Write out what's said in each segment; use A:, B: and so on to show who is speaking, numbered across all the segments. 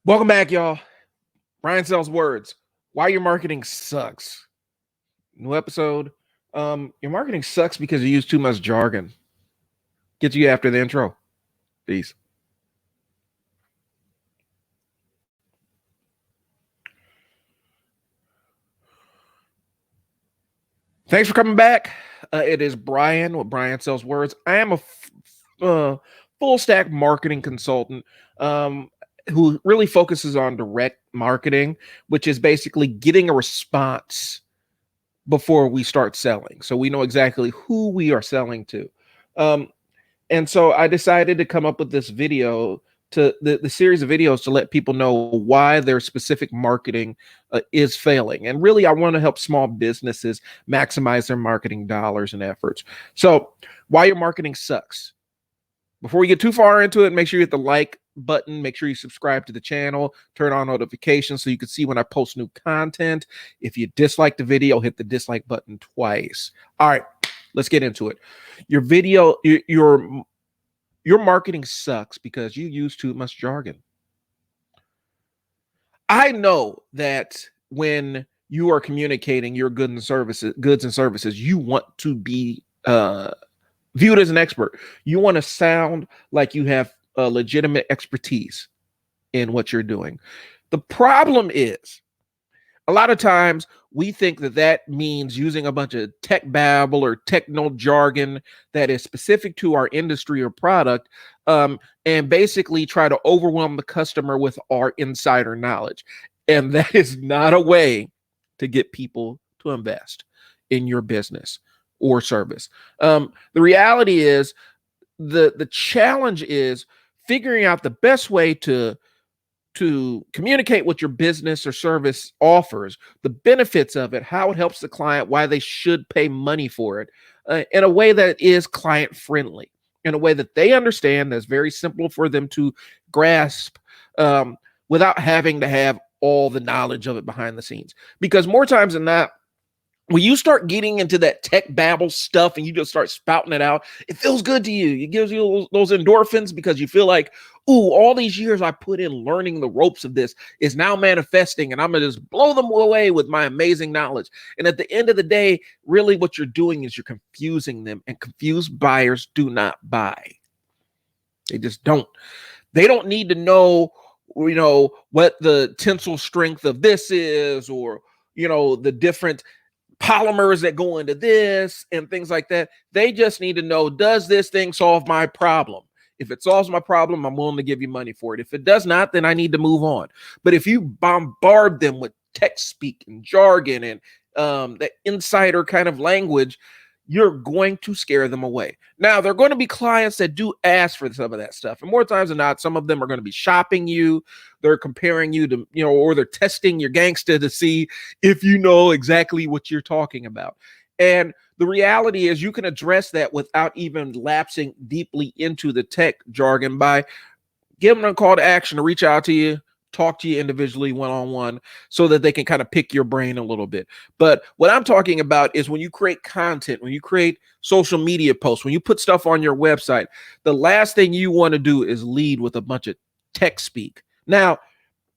A: Welcome back, y'all. Brian sells words. Why your marketing sucks. New episode. Your marketing sucks because you use too much jargon. Get you after the intro. Peace. Thanks for coming back. It is Brian with Brian Sells Words. I am a full stack marketing consultant who really focuses on direct marketing, which is basically getting a response before we start selling. So we know exactly who we are selling to. And so I decided to come up with this video to the series of videos to let people know why their specific marketing is failing. And really, I want to help small businesses maximize their marketing dollars and efforts. So why your marketing sucks. Before we get too far into it, make sure you hit the like button. Make sure you subscribe to the channel, turn on notifications so you can see when I post new content. If you dislike the video, hit the dislike button twice. All right, let's get into it. Your video, your marketing sucks because you use too much jargon. I know that when you are communicating your goods and services, you want to be viewed as an expert. You want to sound like you have a legitimate expertise in what you're doing. The problem is, a lot of times we think that that means using a bunch of tech babble or techno jargon that is specific to our industry or product, and basically try to overwhelm the customer with our insider knowledge. And that is not a way to get people to invest in your business or service. The reality is the challenge is figuring out the best way to communicate what your business or service offers, the benefits of it, how it helps the client, why they should pay money for it, in a way that is client friendly, in a way that they understand, that's very simple for them to grasp, without having to have all the knowledge of it behind the scenes. Because more times than not, when you start getting into that tech babble stuff and you just start spouting it out, it feels good to you. It gives you those endorphins because you feel like, ooh, all these years I put in learning the ropes of this is now manifesting, and I'm going to just blow them away with my amazing knowledge. And at the end of the day, really what you're doing is you're confusing them, and confused buyers do not buy. They just don't. They don't need to know, what the tensile strength of this is, or, the different polymers that go into this and things like that. They just need to know, does this thing solve my problem? If it solves my problem, I'm willing to give you money for it. If it does not, then I need to move on. But if you bombard them with tech speak and jargon and the insider kind of language, you're going to scare them away. Now, there are going to be clients that do ask for some of that stuff. And more times than not, some of them are going to be shopping you. They're comparing you to, or they're testing your gangster to see if you know exactly what you're talking about. And the reality is you can address that without even lapsing deeply into the tech jargon by giving them a call to action to reach out to you, talk to you individually one-on-one so that they can kind of pick your brain a little bit. But what I'm talking about is when you create content, when you create social media posts, when you put stuff on your website, the last thing you want to do is lead with a bunch of tech speak. Now,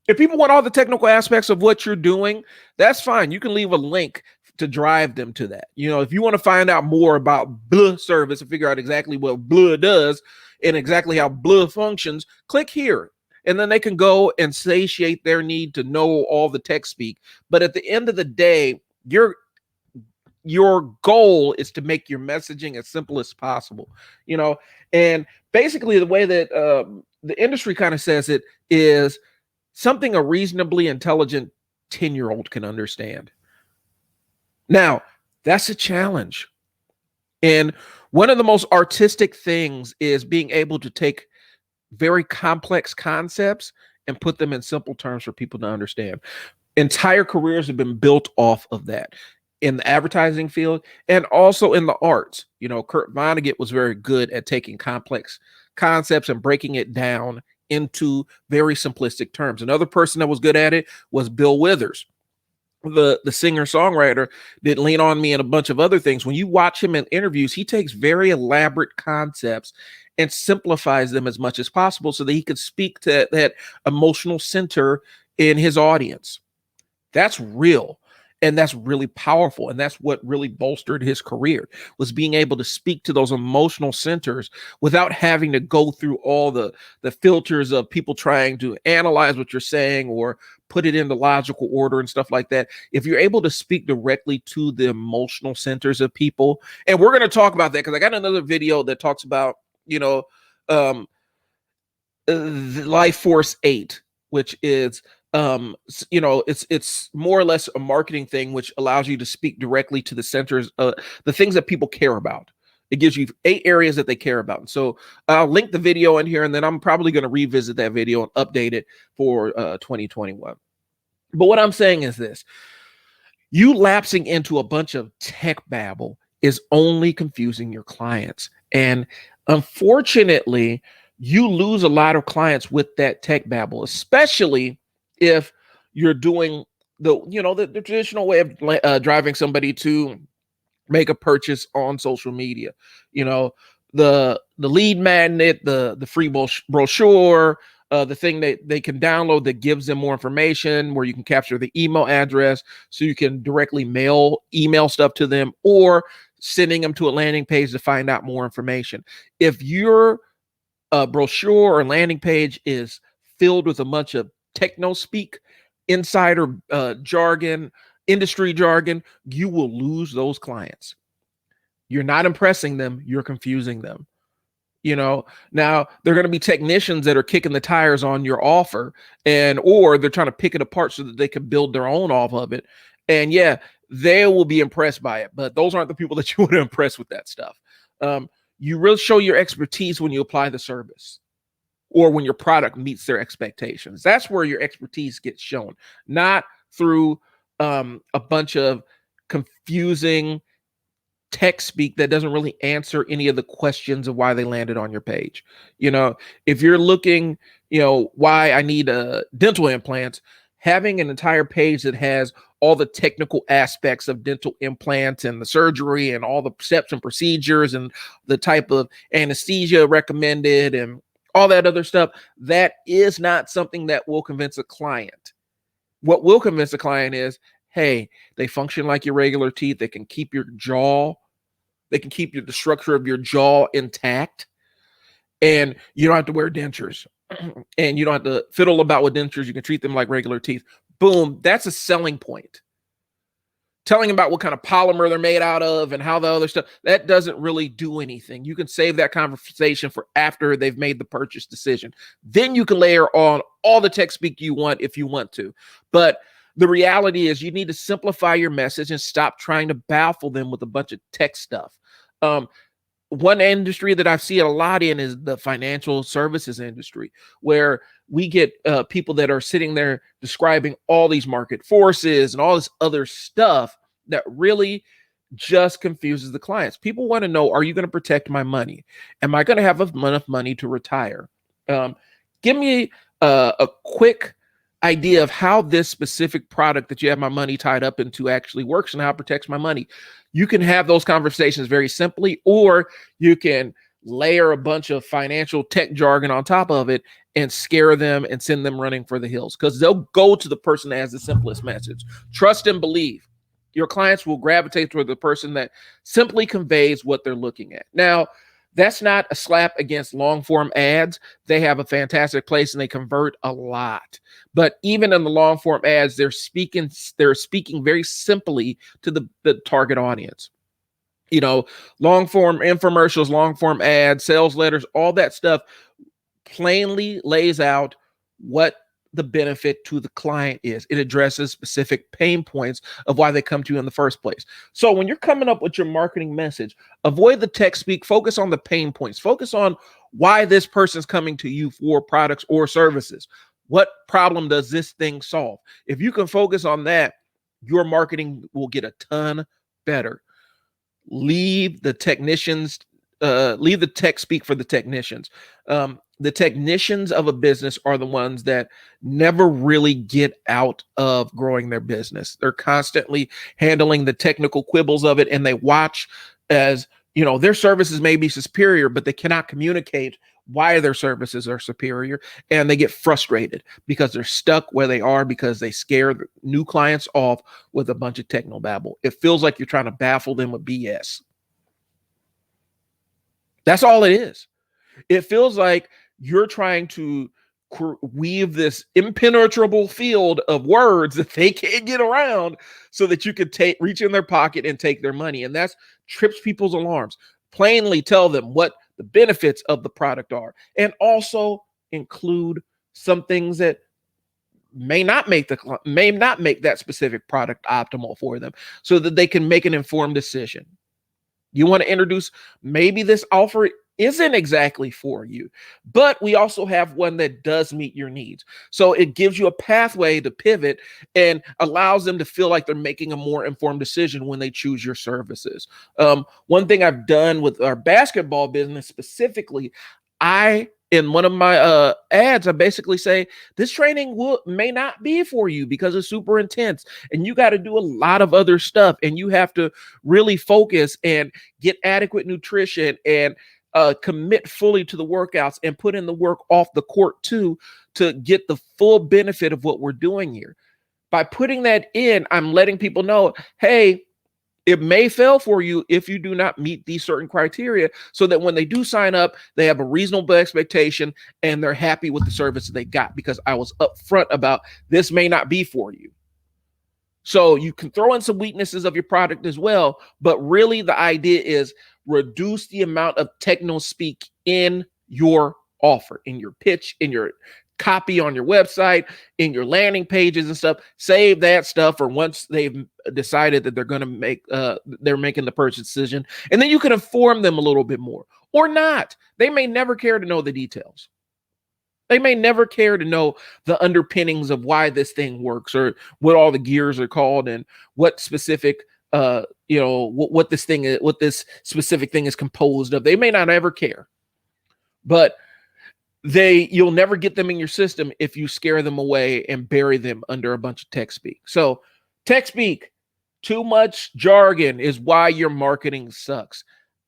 A: if people want all the technical aspects of what you're doing, that's fine. You can leave a link to drive them to that. If you want to find out more about blah service and figure out exactly what blah does and exactly how blah functions, click here. And then they can go and satiate their need to know all the tech speak. But at the end of the day, your goal is to make your messaging as simple as possible. And basically the way that the industry kind of says it is something a reasonably intelligent 10-year-old can understand. Now, that's a challenge. And one of the most artistic things is being able to take very complex concepts and put them in simple terms for people to understand. Entire careers have been built off of that in the advertising field and also in the arts. Kurt Vonnegut was very good at taking complex concepts and breaking it down into very simplistic terms. Another person that was good at it was Bill Withers. The singer-songwriter that Lean on Me and a bunch of other things. When you watch him in interviews, he takes very elaborate concepts and simplifies them as much as possible so that he could speak to that emotional center in his audience. That's real. And that's really powerful. And that's what really bolstered his career, was being able to speak to those emotional centers without having to go through all the filters of people trying to analyze what you're saying or put it into logical order and stuff like that. If you're able to speak directly to the emotional centers of people, and we're going to talk about that because I got another video that talks about, um, Life Force 8, which is it's more or less a marketing thing which allows you to speak directly to the centers, the things that people care about. It gives you 8 areas that they care about. And so I'll link the video in here, and then I'm probably going to revisit that video and update it for 2021. But what I'm saying is this: you lapsing into a bunch of tech babble is only confusing your clients. And unfortunately, you lose a lot of clients with that tech babble, especially if you're doing the traditional way of driving somebody to make a purchase on social media. The lead magnet, the free brochure, the thing that they can download that gives them more information, where you can capture the email address so you can directly email stuff to them, or sending them to a landing page to find out more information. If your brochure or landing page is filled with a bunch of techno speak, insider jargon, industry jargon, you will lose those clients. You're not impressing them, you're confusing them. Now there are going to be technicians that are kicking the tires on your offer, or they're trying to pick it apart so that they can build their own off of it. And yeah, they will be impressed by it, but those aren't the people that you want to impress with that stuff. You really show your expertise when you apply the service, or when your product meets their expectations. That's where your expertise gets shown, not through a bunch of confusing tech speak that doesn't really answer any of the questions of why they landed on your page. If you're looking, why I need dental implants, having an entire page that has all the technical aspects of dental implants and the surgery and all the steps and procedures and the type of anesthesia recommended and all that other stuff, that is not something that will convince a client. What will convince a client is, hey, they function like your regular teeth. They can keep your jaw, the structure of your jaw intact, and you don't have to wear dentures, and you don't have to fiddle about with dentures. You can treat them like regular teeth. Boom, that's a selling point. Telling about what kind of polymer they're made out of and how the other stuff, that doesn't really do anything. You can save that conversation for after they've made the purchase decision. Then you can layer on all the tech speak you want if you want to. But the reality is you need to simplify your message and stop trying to baffle them with a bunch of tech stuff. One industry that I've seen a lot in is the financial services industry, where we get people that are sitting there describing all these market forces and all this other stuff that really just confuses the clients. People want to know, are you going to protect my money? Am I going to have enough money to retire? Give me a quick idea of how this specific product that you have my money tied up into actually works and how it protects my money. You can have those conversations very simply, or you can layer a bunch of financial tech jargon on top of it and scare them and send them running for the hills, because they'll go to the person that has the simplest message. Trust and believe. Your clients will gravitate toward the person that simply conveys what they're looking at. Now, that's not a slap against long form ads. They have a fantastic place and they convert a lot. But even in the long form ads, they're speaking very simply to the target audience. Long form infomercials, long form ads, sales letters, all that stuff plainly lays out what the benefit to the client is. It addresses specific pain points of why they come to you in the first place. So when you're coming up with your marketing message, avoid the tech speak, focus on the pain points, focus on why this person's coming to you for products or services. What problem does this thing solve? If you can focus on that, your marketing will get a ton better. Leave the technicians, leave the tech speak for the technicians. The technicians of a business are the ones that never really get out of growing their business. They're constantly handling the technical quibbles of it, and they watch as their services may be superior, but they cannot communicate why their services are superior, and they get frustrated because they're stuck where they are because they scare the new clients off with a bunch of technobabble. It feels like you're trying to baffle them with BS. That's all it is. It feels like you're trying to weave this impenetrable field of words that they can't get around so that you could reach in their pocket and take their money. And that's trips people's alarms. Plainly tell them what the benefits of the product are, and also include some things that may not make that specific product optimal for them so that they can make an informed decision. You want to introduce, maybe this offer isn't exactly for you, but we also have one that does meet your needs. So it gives you a pathway to pivot and allows them to feel like they're making a more informed decision when they choose your services. One thing I've done with our basketball business specifically, in one of my ads, I basically say this training may not be for you because it's super intense and you got to do a lot of other stuff, and you have to really focus and get adequate nutrition and commit fully to the workouts and put in the work off the court too, to get the full benefit of what we're doing here. By putting that in, I'm letting people know, hey, it may fail for you if you do not meet these certain criteria, so that when they do sign up, they have a reasonable expectation and they're happy with the service that they got, because I was upfront about this may not be for you. So you can throw in some weaknesses of your product as well, but really the idea is reduce the amount of techno speak in your offer, in your pitch, in your copy on your website, in your landing pages and stuff. Save that stuff for once they've decided that they're going to they're making the purchase decision, and then you can inform them a little bit more, or not. They may never care to know the details. They may never care to know the underpinnings of why this thing works, or what all the gears are called, and what specific what this thing is, what this specific thing is composed of. They may not ever care, but you'll never get them in your system if you scare them away and bury them under a bunch of tech speak. So tech speak, too much jargon is why your marketing sucks.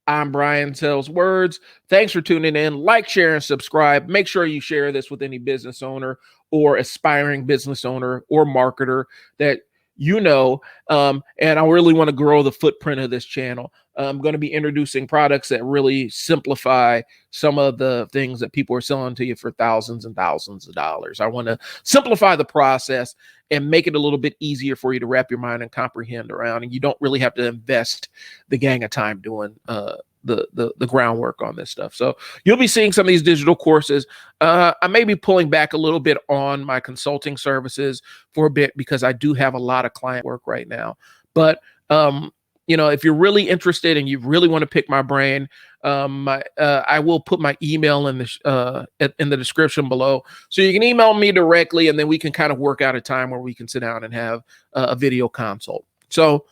A: I'm Brian Sells Words. Thanks for tuning in. Like, share, and subscribe. Make sure you share this with any business owner or aspiring business owner or marketer that and I really want to grow the footprint of this channel. I'm going to be introducing products that really simplify some of the things that people are selling to you for thousands and thousands of dollars. I want to simplify the process and make it a little bit easier for you to wrap your mind and comprehend around, and you don't really have to invest the gang of time doing the groundwork on this stuff. So you'll be seeing some of these digital courses. I may be pulling back a little bit on my consulting services for a bit because I do have a lot of client work right now. But if you're really interested and you really want to pick my brain, I will put my email in the description below, so you can email me directly, and then we can kind of work out a time where we can sit down and have a video consult. So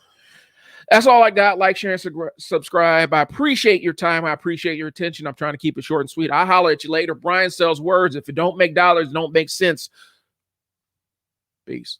A: that's all I got. Like, share, and subscribe. I appreciate your time. I appreciate your attention. I'm trying to keep it short and sweet. I'll holler at you later. Brian Sells Words. If it don't make dollars, don't make sense. Peace.